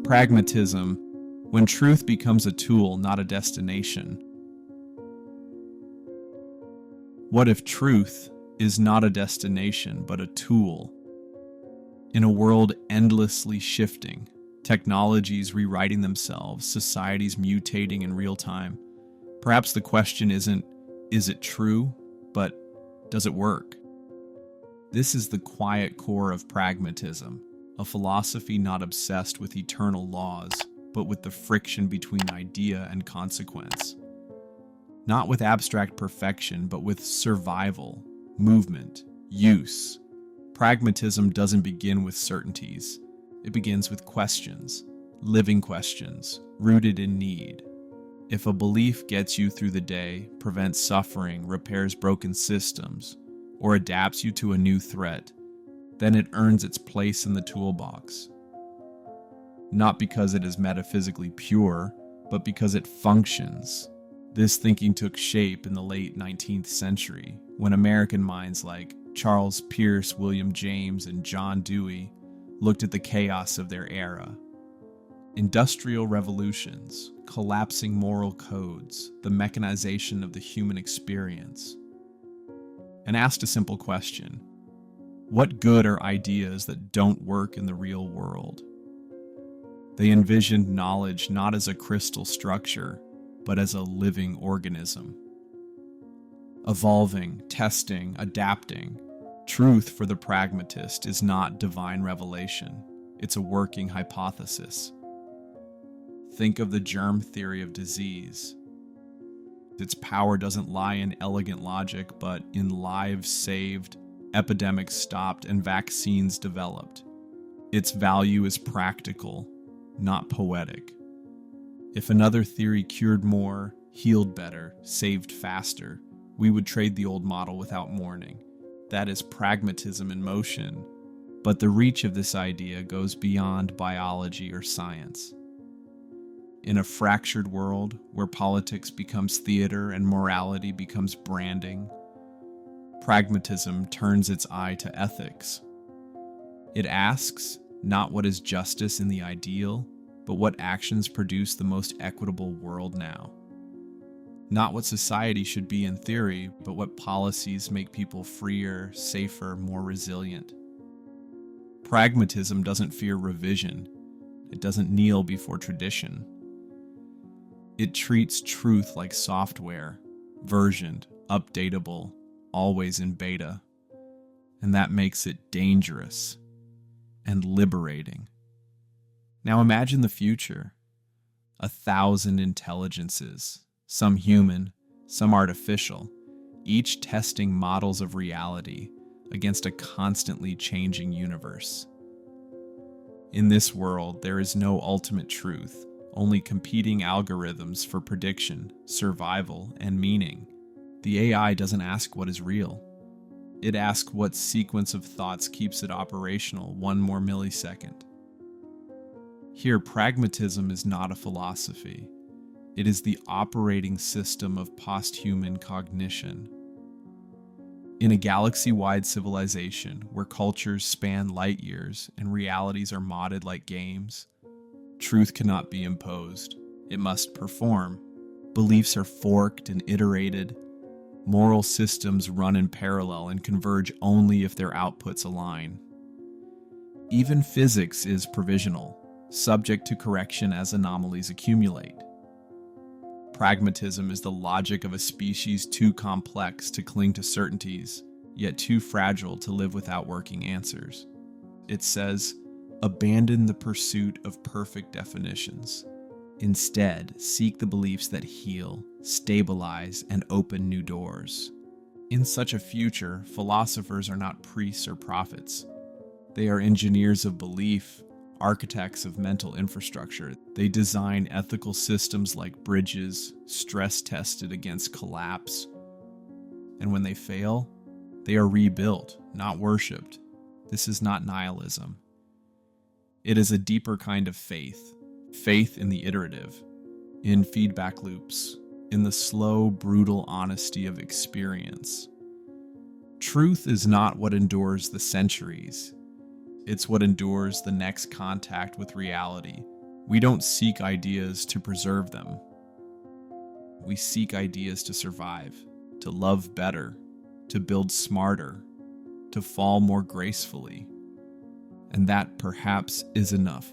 Pragmatism, when truth becomes a tool, not a destination. What if truth is not a destination, but a tool? In a world endlessly shifting, technologies rewriting themselves, societies mutating in real time, perhaps the question isn't, is it true, but does it work? This is the quiet core of pragmatism, a philosophy not obsessed with eternal laws, but with the friction between idea and consequence. Not with abstract perfection, but with survival, movement, use. Pragmatism doesn't begin with certainties. It begins with questions, living questions, rooted in need. If a belief gets you through the day, prevents suffering, repairs broken systems, or adapts you to a new threat, then it earns its place in the toolbox. Not because it is metaphysically pure, but because it functions. This thinking took shape in the late 19th century, when American minds like Charles Peirce, William James, and John Dewey looked at the chaos of their era. Industrial revolutions, collapsing moral codes, the mechanization of the human experience, and asked a simple question: what good are ideas that don't work in the real world? They envisioned knowledge not as a crystal structure, but as a living organism. Evolving, testing, adapting. Truth for the pragmatist is not divine revelation. It's a working hypothesis. Think of the germ theory of disease. Its power doesn't lie in elegant logic, but in lives saved, epidemics stopped, and vaccines developed. Its value is practical, not poetic. If another theory cured more, healed better, saved faster, we would trade the old model without mourning. That is pragmatism in motion. But the reach of this idea goes beyond biology or science. In a fractured world where politics becomes theater and morality becomes branding, pragmatism turns its eye to ethics. It asks not what is justice in the ideal, but what actions produce the most equitable world now. Not what society should be in theory, but what policies make people freer, safer, more resilient. Pragmatism doesn't fear revision. It doesn't kneel before tradition. It treats truth like software, versioned, updatable, always in beta. And that makes it dangerous and liberating. Now imagine the future. 1,000 intelligences, some human, some artificial, each testing models of reality against a constantly changing universe. In this world, there is no ultimate truth, only competing algorithms for prediction, survival, and meaning. The AI doesn't ask what is real. It asks what sequence of thoughts keeps it operational one more millisecond. Here, pragmatism is not a philosophy. It is the operating system of post-human cognition. In a galaxy-wide civilization where cultures span light years and realities are modded like games, truth cannot be imposed. It must perform. Beliefs are forked and iterated. Moral systems run in parallel and converge only if their outputs align. Even physics is provisional, subject to correction as anomalies accumulate. Pragmatism is the logic of a species too complex to cling to certainties, yet too fragile to live without working answers. It says, abandon the pursuit of perfect definitions. Instead, seek the beliefs that heal, stabilize, and open new doors. In such a future, philosophers are not priests or prophets. They are engineers of belief, architects of mental infrastructure. They design ethical systems like bridges, stress-tested against collapse. And when they fail, they are rebuilt, not worshipped. This is not nihilism. It is a deeper kind of faith. Faith in the iterative, in feedback loops, in the slow, brutal honesty of experience. Truth is not what endures the centuries. It's what endures the next contact with reality, We don't seek ideas to preserve them. We seek ideas to survive, to love better, to build smarter, to fall more gracefully. And that perhaps is enough.